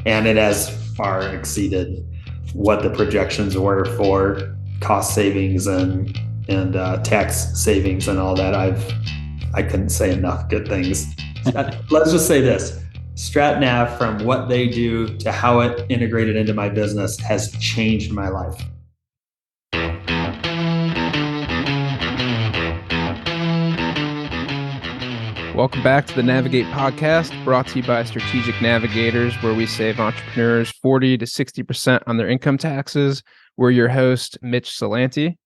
and it has far exceeded what the projections were for cost savings and tax savings and all that. I couldn't say enough good things. Let's just say this. StratNav, from what they do to how it integrated into my business, has changed my life. Welcome back to the Navigate podcast, brought to you by Strategic Navigators, where we save entrepreneurs 40 to 60% on their income taxes. We're your host, Mitch Salanti.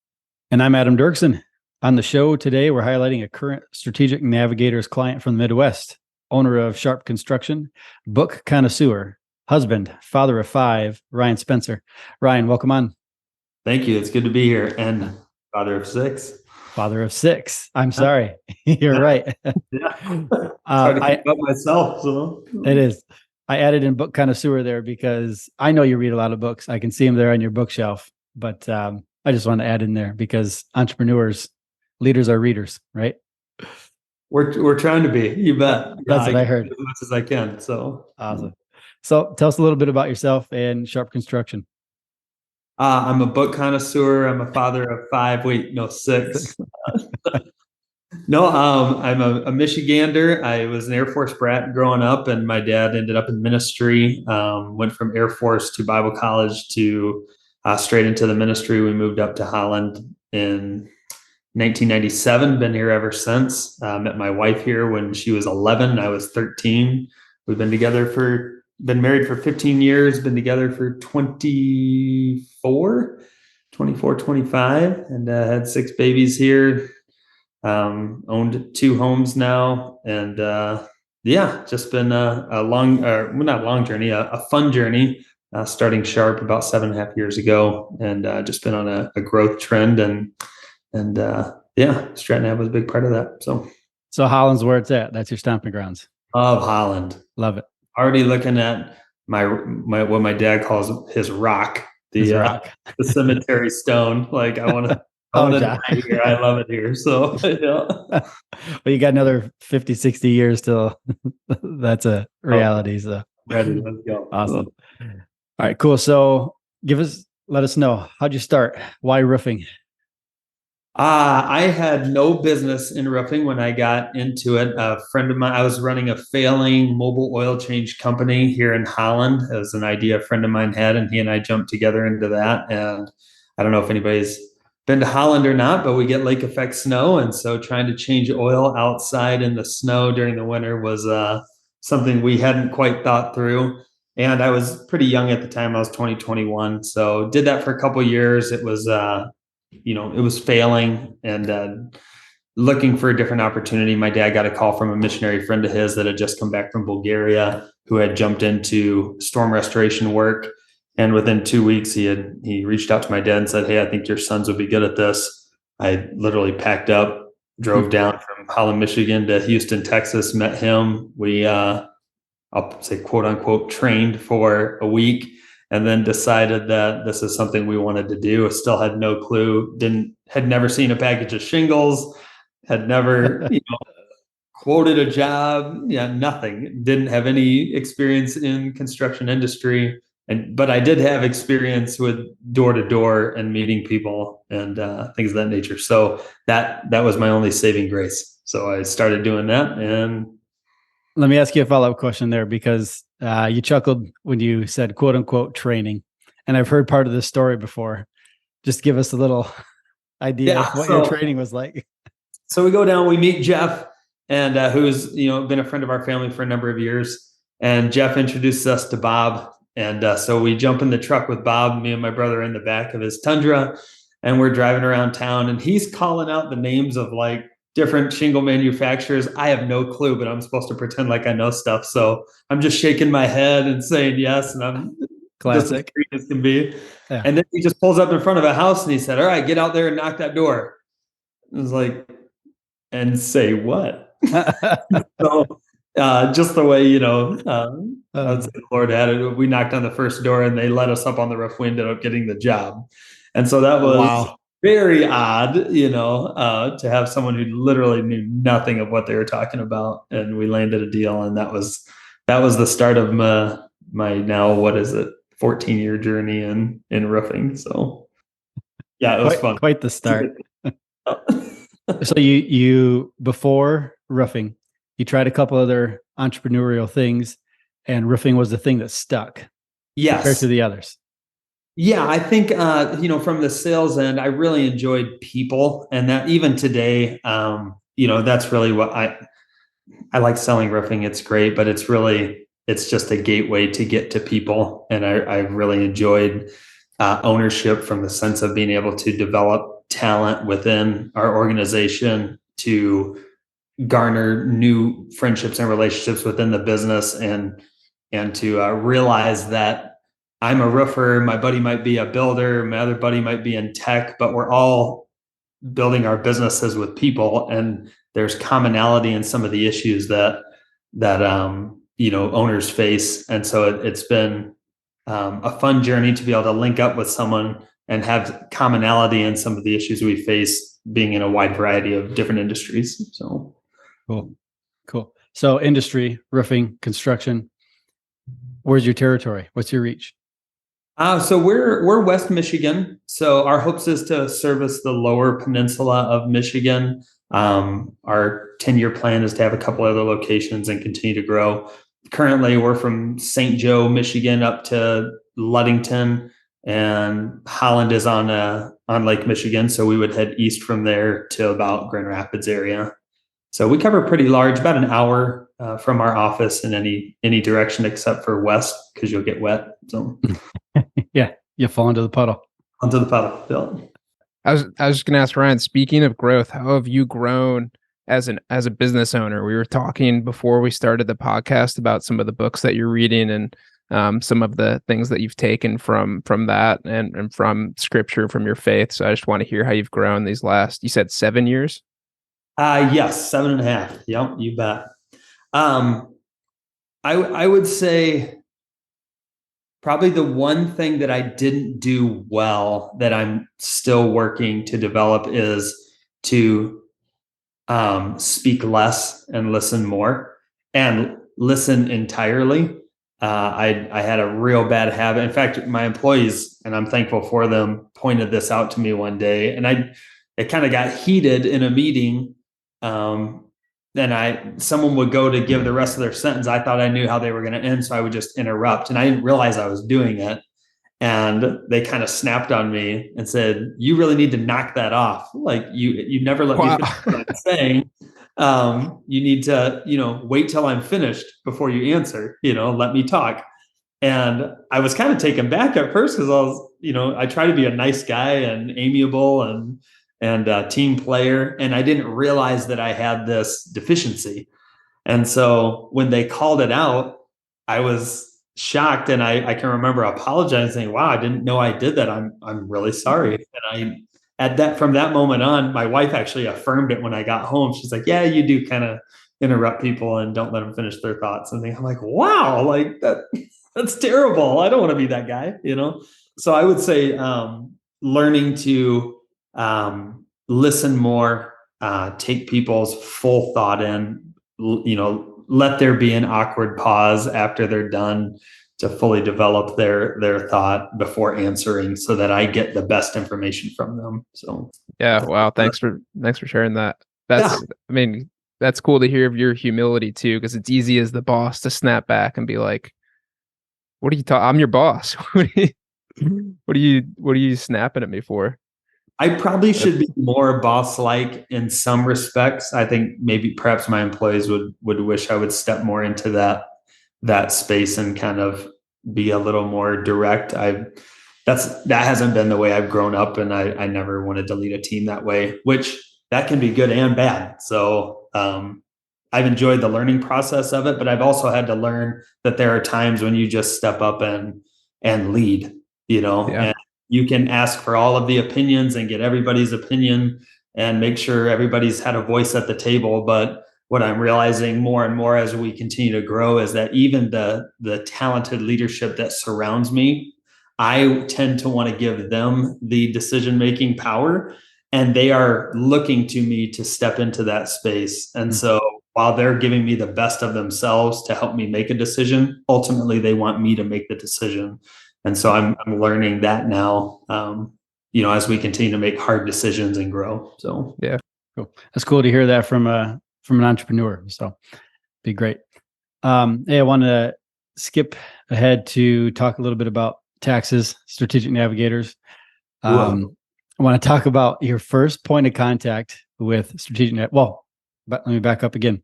And I'm Adam Dirksen. On the show today, we're highlighting a current Strategic Navigators client from the Midwest, owner of Sharp Construction, book connoisseur, husband, father of 5, Ryan Spencer. Ryan, welcome on. Thank you. It's good to be here. And father of 6. Father of 6. I'm sorry. You're right. Hard to keep up myself. So. It is. I added in book connoisseur there because I know you read a lot of books. I can see them there on your bookshelf. But I just want to add in there because entrepreneurs, leaders are readers, right? We're trying to be. You bet. That's what I heard. As much as I can. So awesome. So tell us a little bit about yourself and Sharp Construction. I'm a book connoisseur. I'm a father of 5. Wait, no, 6. No, I'm a Michigander. I was an Air Force brat growing up, and my dad ended up in ministry. Went from Air Force to Bible college to straight into the ministry. We moved up to Holland in 1997. Been here ever since. Met my wife here when she was 11. I was 13. We've been married for 15 years, been together for 24, 25, and had 6 babies here. Owned 2 homes now. And just been a fun journey, starting Sharp about 7.5 years ago, and just been on a growth trend. And StratNav was a big part of that. So Holland's where it's at. That's your stomping grounds. Love Holland. Love it. Already looking at my what my dad calls his rock, the cemetery stone. Like I want to die here. I love it here. So well, you got another 50, 60 years till that's a reality. So ready, let's go. Awesome. All right, cool. So let us know, how'd you start? Why roofing? I had no business in roofing when I got into it. A friend of mine, I was running a failing mobile oil change company here in Holland. It was an idea a friend of mine had, and he and I jumped together into that. And I don't know if anybody's been to Holland or not, but we get lake effect snow. And so trying to change oil outside in the snow during the winter was something we hadn't quite thought through. And I was pretty young at the time. I was 21. So did that for a couple of years. It was it was failing and looking for a different opportunity. My dad got a call from a missionary friend of his that had just come back from Bulgaria, who had jumped into storm restoration work. And within 2 weeks, he reached out to my dad and said, "Hey, I think your sons would be good at this." I literally packed up, drove down from Holland, Michigan to Houston, Texas, met him. We, I'll say, quote unquote, trained for a week, and then decided that this is something we wanted to do. I still had no clue, had never seen a package of shingles, had never, quoted a job, nothing. Didn't have any experience in construction industry, but I did have experience with door to door and meeting people and things of that nature. So that was my only saving grace. So I started doing that. And let me ask you a follow-up question there, because you chuckled when you said quote unquote training, and I've heard part of this story before. Just give us a little idea of what your training was like. So we go down, we meet Jeff, and who's been a friend of our family for a number of years, and Jeff introduces us to Bob. And so we jump in the truck with Bob, me and my brother in the back of his Tundra, and we're driving around town, and he's calling out the names of like different shingle manufacturers. I have no clue, but I'm supposed to pretend like I know stuff. So I'm just shaking my head and saying yes. And I'm classic as can be. Yeah. And then he just pulls up in front of a house and he said, "All right, get out there and knock that door." I was like, "And say what?" So just the way, I would say the Lord had it. We knocked on the first door and they let us up on the roof. We ended up getting the job. And so that was very odd, to have someone who literally knew nothing of what they were talking about. And we landed a deal. And that was the start of now, what is it, 14-year journey in roofing. So yeah, it was fun. Quite the start. So you before roofing, you tried a couple other entrepreneurial things, and roofing was the thing that stuck compared Yes. to the others. Yeah, I think from the sales end, I really enjoyed people, and that even today, that's really what I like selling roofing. It's great, but it's just a gateway to get to people, and I really enjoyed ownership from the sense of being able to develop talent within our organization to garner new friendships and relationships within the business, and to realize that I'm a roofer, my buddy might be a builder, my other buddy might be in tech, but we're all building our businesses with people, and there's commonality in some of the issues that owners face. And so it's been a fun journey to be able to link up with someone and have commonality in some of the issues we face, being in a wide variety of different industries. So cool. So industry, roofing, construction. Where's your territory? What's your reach? So we're West Michigan. So our hopes is to service the lower peninsula of Michigan. Our 10-year plan is to have a couple other locations and continue to grow. Currently, we're from St. Joe, Michigan, up to Ludington, and Holland is on Lake Michigan. So we would head east from there to about Grand Rapids area. So we cover pretty large, about an hour from our office in any direction except for west, because you'll get wet. So yeah, you fall into the puddle. Onto the puddle. Yeah. I was just going to ask Ryan, speaking of growth, how have you grown as a business owner? We were talking before we started the podcast about some of the books that you're reading and some of the things that you've taken from that and from scripture, from your faith. So I just want to hear how you've grown these last, you said 7 years? Yes, 7.5. Yep, you bet. I would say probably the one thing that I didn't do well that I'm still working to develop is to speak less and listen more, and listen entirely. I had a real bad habit. In fact, my employees, and I'm thankful for them, pointed this out to me one day, and it kind of got heated in a meeting. Then someone would go to give the rest of their sentence. I thought I knew how they were going to end, so I would just interrupt, and I didn't realize I was doing it. And they kind of snapped on me and said, "You really need to knock that off. Like you never let me finish what I'm saying. You need to, wait till I'm finished before you answer. Let me talk." And I was kind of taken back at first because I try to be a nice guy and amiable and a team player, and I didn't realize that I had this deficiency. And so when they called it out, I was shocked, and I can remember apologizing, saying, "Wow, I didn't know I did that. I'm really sorry." And from that moment on, my wife actually affirmed it when I got home. She's like, "Yeah, you do kind of interrupt people and don't let them finish their thoughts." And I'm like, "Wow, like that's terrible. I don't want to be that guy." So I would say learning to listen more, take people's full thought in, let there be an awkward pause after they're done to fully develop their thought before answering, so that I get the best information from them. So yeah, wow, thanks for sharing that. I mean, that's cool to hear of your humility too, because it's easy as the boss to snap back and be like, "What are you talking? I'm your boss. What are you snapping at me for?" I probably should be more boss-like in some respects. I think perhaps my employees would wish I would step more into that space and kind of be a little more direct. That hasn't been the way I've grown up, and I never wanted to lead a team that way, which that can be good and bad. So I've enjoyed the learning process of it, but I've also had to learn that there are times when you just step up and lead, and you can ask for all of the opinions and get everybody's opinion and make sure everybody's had a voice at the table. But what I'm realizing more and more as we continue to grow is that even the talented leadership that surrounds me, I tend to want to give them the decision-making power, and they are looking to me to step into that space. And so while they're giving me the best of themselves to help me make a decision, ultimately they want me to make the decision. And so I'm learning that now, as we continue to make hard decisions and grow. So yeah, cool. That's cool to hear that from an entrepreneur. So be great. Hey, I want to skip ahead to talk a little bit about taxes, Strategic Navigators. I want to talk about your first point of contact with Strategic Well, but let me back up again.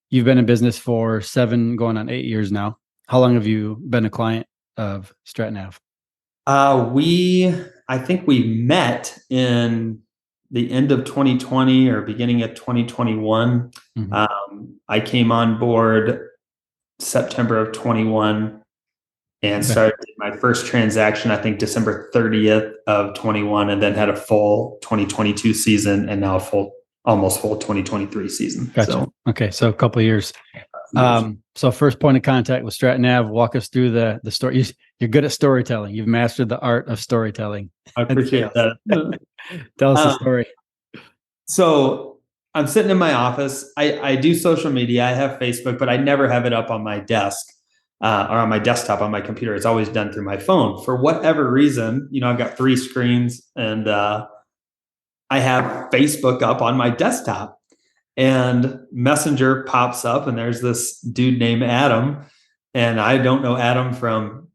You've been in business for 7, going on 8 years now. How long have you been a client of StratNav? I think we met in the end of 2020 or beginning of 2021. I came on board September of 21 and started my first transaction, I think December 30th of 21, and then had a full 2022 season and now almost full 2023 season. Gotcha. So, okay. So a couple of years. So first point of contact with StratNav, walk us through the story. You're good at storytelling. You've mastered the art of storytelling. I appreciate that. Tell us the story. So I'm sitting in my office. I do social media. I have Facebook, but I never have it up on my desk or on my desktop on my computer. It's always done through my phone. For whatever reason, I've got 3 screens and I have Facebook up on my desktop. And Messenger pops up and there's this dude named Adam. And I don't know Adam from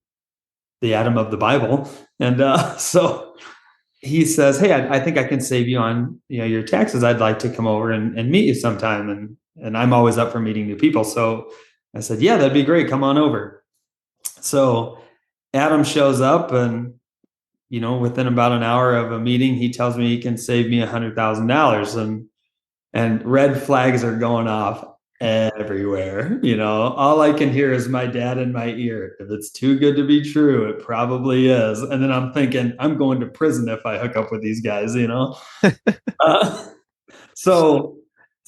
the Adam of the Bible. And so he says, hey, I think I can save you on your taxes. I'd like to come over and meet you sometime. And I'm always up for meeting new people. So I said, yeah, that'd be great. Come on over. So Adam shows up and, within about an hour of a meeting, he tells me he can save me $100,000. And red flags are going off everywhere. All I can hear is my dad in my ear. If it's too good to be true, it probably is. And then I'm thinking, I'm going to prison if I hook up with these guys, So,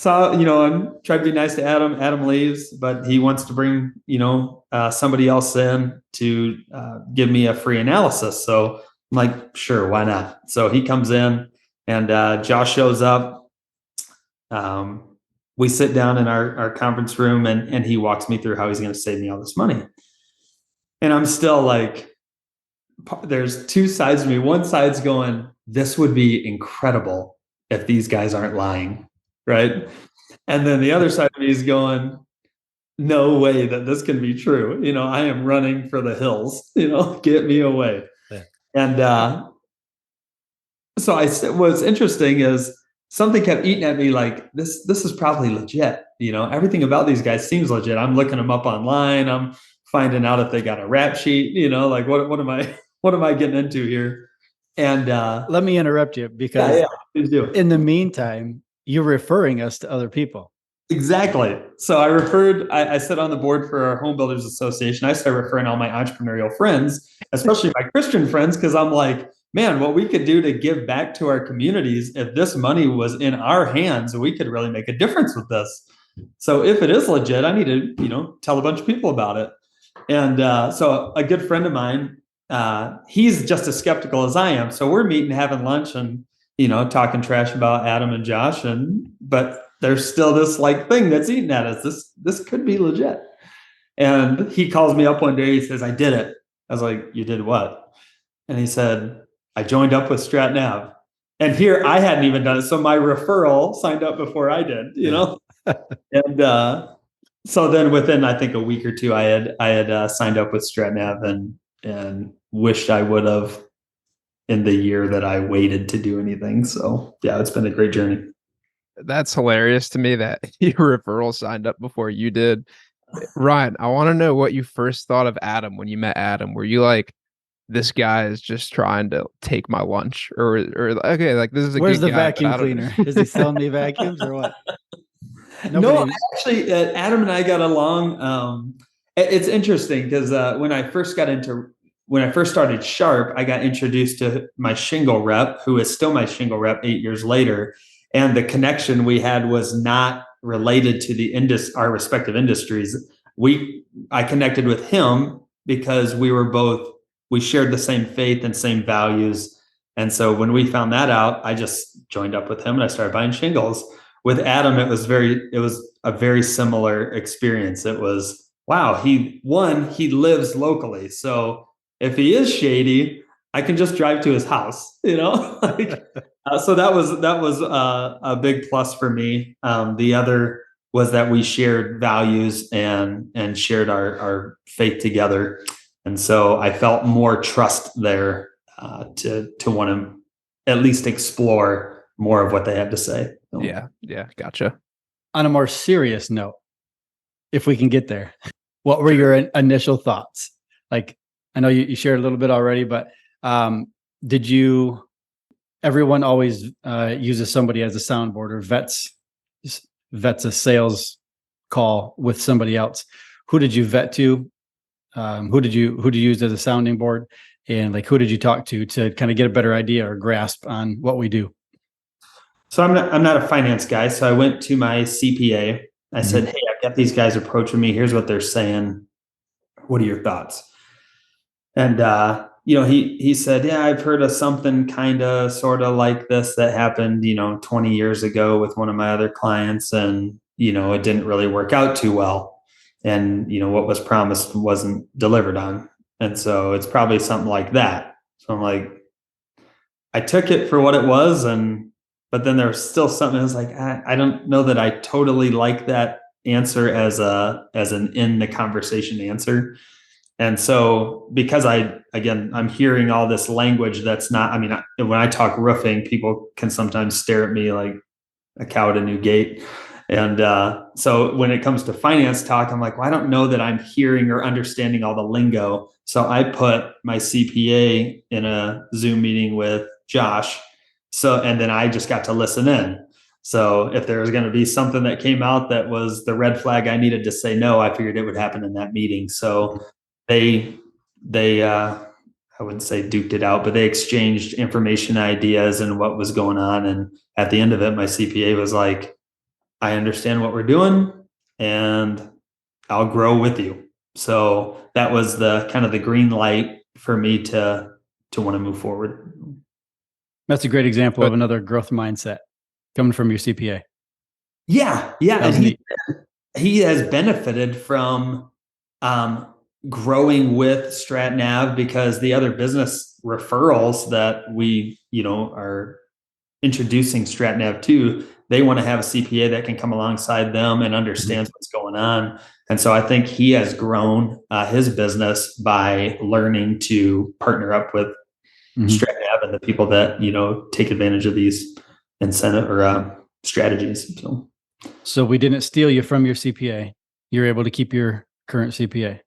I'm trying to be nice to Adam. Adam leaves, but he wants to bring, somebody else in to give me a free analysis. So I'm like, sure, why not? So he comes in and Josh shows up. We sit down in our conference room and he walks me through how he's going to save me all this money. And I'm still like, there's 2 sides of me. One side's going, this would be incredible if these guys aren't lying, right? And then the other side of me is going, no way that this can be true. I am running for the hills, get me away. Yeah. And so what's interesting is something kept eating at me like, this is probably legit. Everything about these guys seems legit. I'm looking them up online. I'm finding out if they got a rap sheet, like what am I getting into here? And let me interrupt you because in the meantime, you're referring us to other people. Exactly. So I sit on the board for our Home Builders Association. I started referring all my entrepreneurial friends, especially my Christian friends, because I'm like, man, what we could do to give back to our communities, if this money was in our hands, we could really make a difference with this. So if it is legit, I need to, tell a bunch of people about it. And so a good friend of mine, he's just as skeptical as I am. So we're meeting, having lunch and, talking trash about Adam and Josh. But there's still this thing that's eating at us. This could be legit. And he calls me up one day. He says, I did it. I was like, you did what? And he said, I joined up with StratNav. And here I hadn't even done it. So my referral signed up before I did, And so then within, I think, a week or 2, I had signed up with StratNav and wished I would have in the year that I waited to do anything. So yeah, it's been a great journey. That's hilarious to me that your referral signed up before you did. Ryan, I want to know what you first thought of Adam when you met Adam. Were you like, this guy is just trying to take my lunch, or okay, like this is a where's good the guy, vacuum cleaner? Is he selling me vacuums or what? No, actually, Adam and I got along. It's interesting because when I first started Sharp, I got introduced to my shingle rep, who is still my shingle rep 8 years later. And the connection we had was not related to our respective industries. I connected with him because we shared the same faith and same values. And so when we found that out, I just joined up with him and I started buying shingles, with Adam, it was a very similar experience. It was, wow, he lives locally. So if he is shady, I can just drive to his house, so that was a big plus for me. The other was that we shared values and shared our faith together. And so I felt more trust there to want to at least explore more of what they had to say. So, Yeah, gotcha. On a more serious note, if we can get there, what were your initial thoughts? Like, I know you shared a little bit already, but everyone always uses somebody as a soundboard or vets a sales call with somebody else. Who did you vet to? Who did you use as a sounding board? And like, who did you talk to kind of get a better idea or grasp on what we do? So I'm not a finance guy. So I went to my CPA. I said, hey, I've got these guys approaching me. Here's what they're saying. What are your thoughts? And, he said, yeah, I've heard of something kind of sort of like this that happened, 20 years ago with one of my other clients. And, it didn't really work out too well. And, what was promised wasn't delivered on. And so it's probably something like that. So I'm like, I took it for what it was. But then there was still something. I was like, I don't know that I totally like that answer as an in the conversation answer. And so because I'm hearing all this language that's not, I mean, when I talk roofing, people can sometimes stare at me like a cow at a new gate. And so when it comes to finance talk, I'm like, well, I don't know that I'm hearing or understanding all the lingo. So I put my CPA in a Zoom meeting with Josh. And then I just got to listen in. So if there was going to be something that came out that was the red flag I needed to say no, I figured it would happen in that meeting. So they I wouldn't say duked it out, but they exchanged information, ideas, and what was going on. And at the end of it, my CPA was like, I understand what we're doing and I'll grow with you. So that was the kind of the green light for me to want to move forward. That's a great example of another growth mindset coming from your CPA. Yeah. And he has benefited from growing with StratNav because the other business referrals that we, are introducing StratNav to, they want to have a CPA that can come alongside them and understands what's going on. And so I think he has grown his business by learning to partner up with StratNav and the people that, take advantage of these incentive or strategies. So we didn't steal you from your CPA. You're able to keep your current CPA.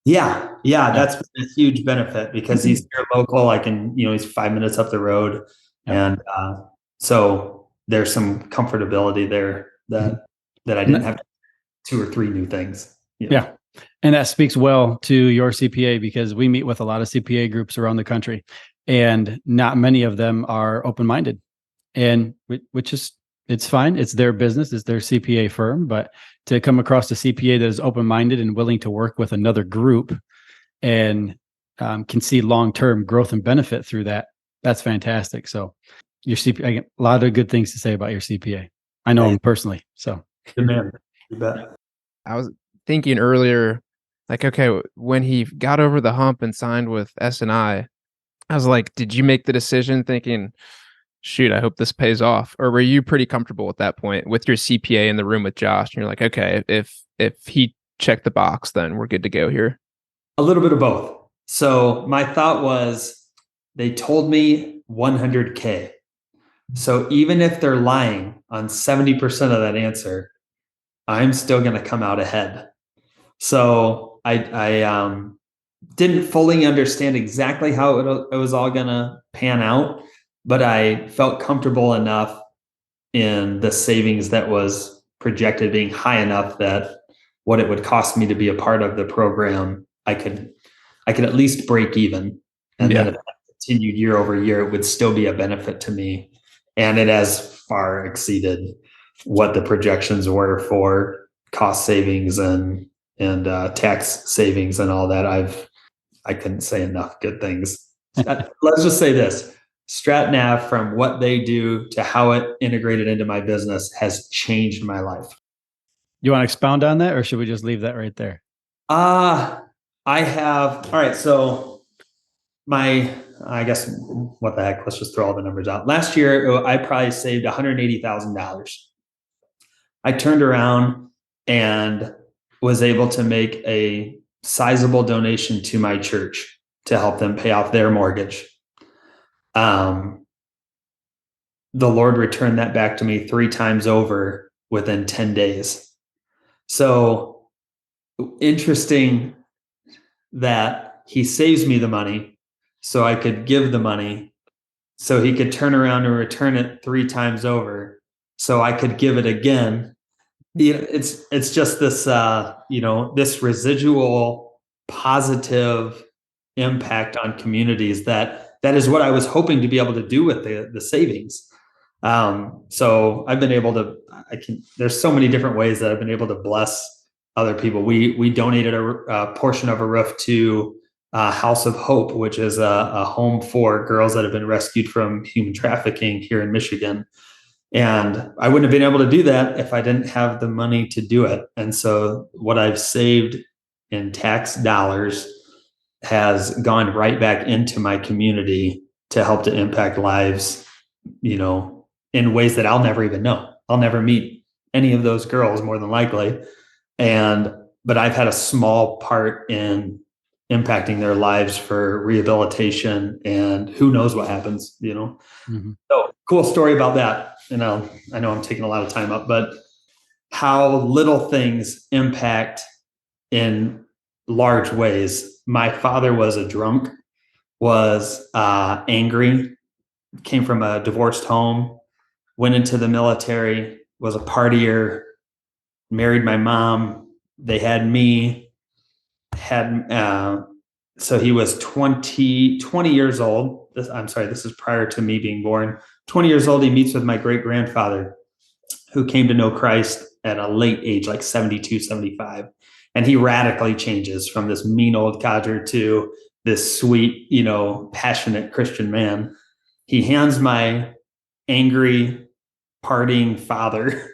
Yeah. That's a huge benefit because he's here local. I can, he's 5 minutes up the road. And so there's some comfortability there that I didn't have 2 or 3 new things. Yeah. And that speaks well to your CPA because we meet with a lot of CPA groups around the country and not many of them are open-minded, and which is, it's fine. It's their business. It's their CPA firm, but to come across a CPA that is open-minded and willing to work with another group and can see long-term growth and benefit through that, that's fantastic. So your CPA, I get a lot of good things to say about your CPA. I know him personally. So good man. You bet. I was thinking earlier, like, okay, when he got over the hump and signed with S&I was like, did you make the decision thinking, shoot, I hope this pays off? Or were you pretty comfortable at that point with your CPA in the room with Josh? And you're like, okay, if he checked the box, then we're good to go here. A little bit of both. So my thought was they told me 100K. So even if they're lying on 70% of that answer, I'm still going to come out ahead. So I didn't fully understand exactly how it was all going to pan out, but I felt comfortable enough in the savings that was projected being high enough that what it would cost me to be a part of the program, I could at least break even. And then if that continued year over year, it would still be a benefit to me. And it has far exceeded what the projections were for cost savings and tax savings and all that. I couldn't say enough good things. Let's just say this. StratNav, from what they do to how it integrated into my business, has changed my life. You want to expound on that, or should we just leave that right there? I have, all right. So I guess, what the heck, let's just throw all the numbers out. Last year, I probably saved $180,000. I turned around and was able to make a sizable donation to my church to help them pay off their mortgage. The Lord returned that back to me 3 times over within 10 days. So interesting that he saves me the money so I could give the money, so he could turn around and return it 3 times over so I could give it again. It's just this, this residual positive impact on communities that is what I was hoping to be able to do with the savings. So I've been able to, there's so many different ways that I've been able to bless other people. We donated a portion of a roof to House of Hope, which is a home for girls that have been rescued from human trafficking here in Michigan. And I wouldn't have been able to do that if I didn't have the money to do it. And so what I've saved in tax dollars has gone right back into my community to help to impact lives, in ways that I'll never even know. I'll never meet any of those girls, more than likely. But I've had a small part in impacting their lives for rehabilitation, and who knows what happens, Mm-hmm. So cool story about that. I know I'm taking a lot of time up, but how little things impact in large ways. My father was a drunk, was angry, came from a divorced home, went into the military, was a partier, married my mom. They had me, so he was 20 years old. This is prior to me being born. 20 years old, he meets with my great grandfather, who came to know Christ at a late age, like 72, 75. And he radically changes from this mean old codger to this sweet, passionate Christian man. He hands my angry, partying father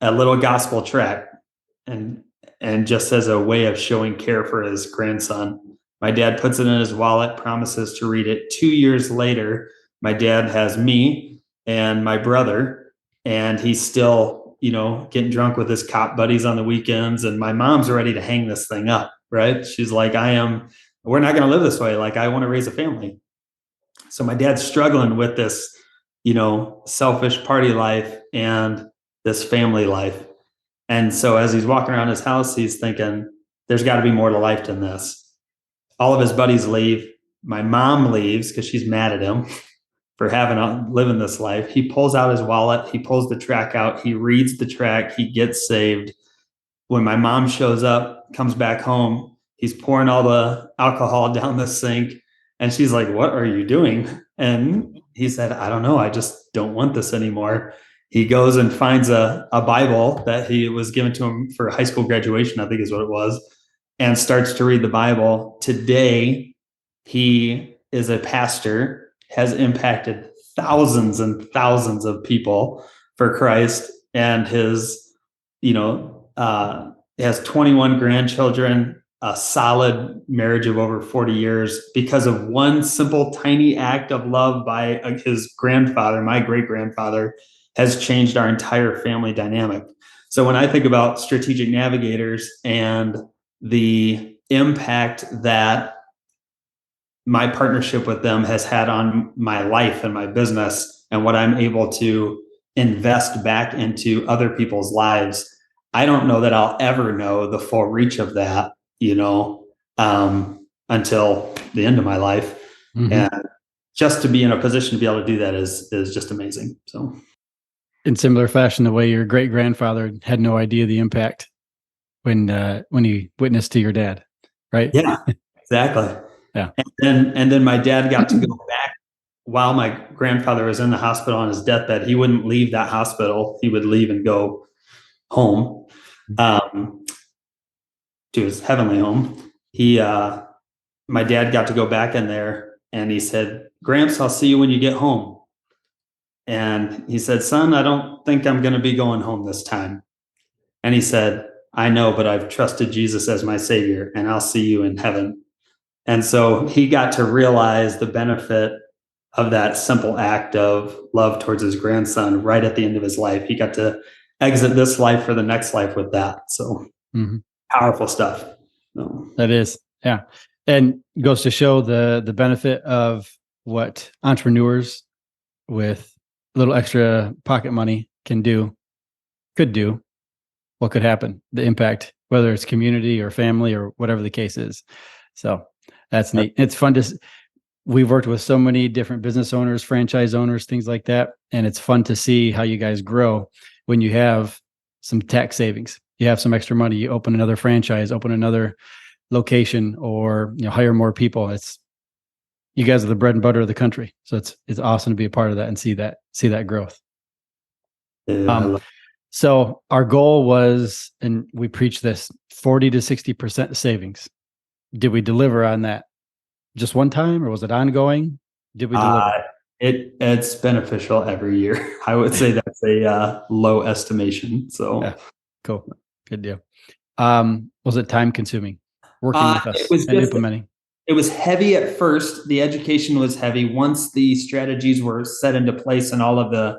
a little gospel tract, and just as a way of showing care for his grandson. My dad puts it in his wallet, promises to read it. 2 years later, my dad has me and my brother, and he's still, getting drunk with his cop buddies on the weekends. And my mom's ready to hang this thing up, right? She's like, we're not going to live this way. Like, I want to raise a family. So my dad's struggling with this, selfish party life and this family life. And so as he's walking around his house, he's thinking, there's got to be more to life than this. All of his buddies leave. My mom leaves because she's mad at him for living this life. He pulls out his wallet. He pulls the tract out. He reads the tract. He gets saved. When my mom shows up, comes back home, he's pouring all the alcohol down the sink. And she's like, "What are you doing?" And he said, "I don't know. I just don't want this anymore." He goes and finds a Bible that he was given to him for high school graduation, I think is what it was, and starts to read the Bible. Today, he is a pastor, has impacted thousands and thousands of people for Christ, and he has 21 grandchildren, a solid marriage of over 40 years because of one simple, tiny act of love by his grandfather, my great-grandfather, has changed our entire family dynamic. So when I think about Strategic Navigators and the impact that my partnership with them has had on my life and my business, and what I'm able to invest back into other people's lives, I don't know that I'll ever know the full reach of that, until the end of my life. Mm-hmm. And just to be in a position to be able to do that is just amazing. So, in similar fashion, the way your great grandfather had no idea the impact when he witnessed to your dad, right? Yeah, exactly. Yeah. And then my dad got to go back while my grandfather was in the hospital on his deathbed. He wouldn't leave that hospital. He would leave and go home, to his heavenly home. My dad got to go back in there, and he said, Gramps, I'll see you when you get home. And he said, son, I don't think I'm going to be going home this time. And he said, I know, but I've trusted Jesus as my savior, and I'll see you in heaven. And so he got to realize the benefit of that simple act of love towards his grandson right at the end of his life. He got to exit this life for the next life with that. So powerful stuff. So. That is, yeah. And goes to show the benefit of what entrepreneurs with a little extra pocket money could do, what could happen, the impact, whether it's community or family or whatever the case is. So that's neat. It's fun we've worked with so many different business owners, franchise owners, things like that. And it's fun to see how you guys grow when you have some tax savings. You have some extra money, you open another franchise, open another location, or hire more people. You guys are the bread and butter of the country. So it's awesome to be a part of that and see that growth. So our goal was, and we preach this, 40 to 60% savings. Did we deliver on that just one time, or was it ongoing? Did we deliver? It's beneficial every year. I would say that's a low estimation. So yeah. Cool. Good deal. Was it time consuming working with us and implementing? It was heavy at first. The education was heavy. Once the strategies were set into place and all of the,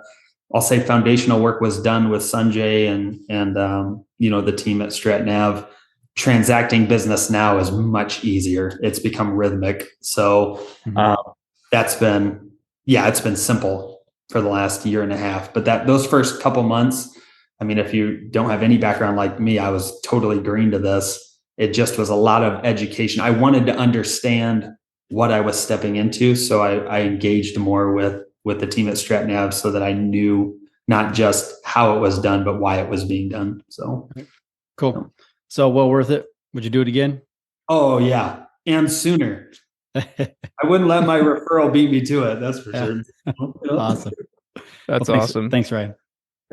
I'll say, foundational work was done with Sanjay and the team at StratNav, transacting business now is much easier. It's become rhythmic. So it's been simple for the last year and a half. But those first couple months, I mean, if you don't have any background like me, I was totally green to this. It just was a lot of education. I wanted to understand what I was stepping into. So I engaged more with the team at StratNav so that I knew not just how it was done, but why it was being done. So cool. So well worth it. Would you do it again? Oh yeah. And sooner. I wouldn't let my referral beat me to it. That's for sure. Awesome. That's awesome. Thanks, Ryan.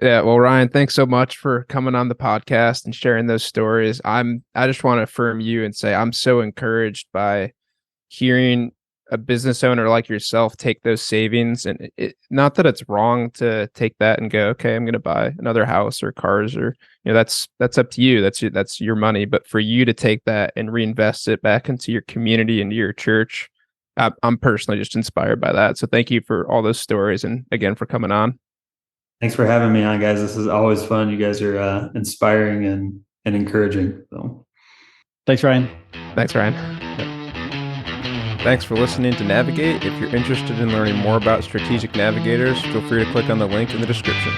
Yeah. Well, Ryan, thanks so much for coming on the podcast and sharing those stories. I just want to affirm you and say, I'm so encouraged by hearing a business owner like yourself take those savings, and not that it's wrong to take that and go, okay, I'm going to buy another house or cars, or, that's up to you. That's your money. But for you to take that and reinvest it back into your community, into your church, I'm personally just inspired by that. So thank you for all those stories. And again, for coming on. Thanks for having me on, guys. This is always fun. You guys are inspiring and encouraging. So thanks, Ryan. Thanks, Ryan. Thanks for listening to Navigate. If you're interested in learning more about Strategic Navigators, feel free to click on the link in the description.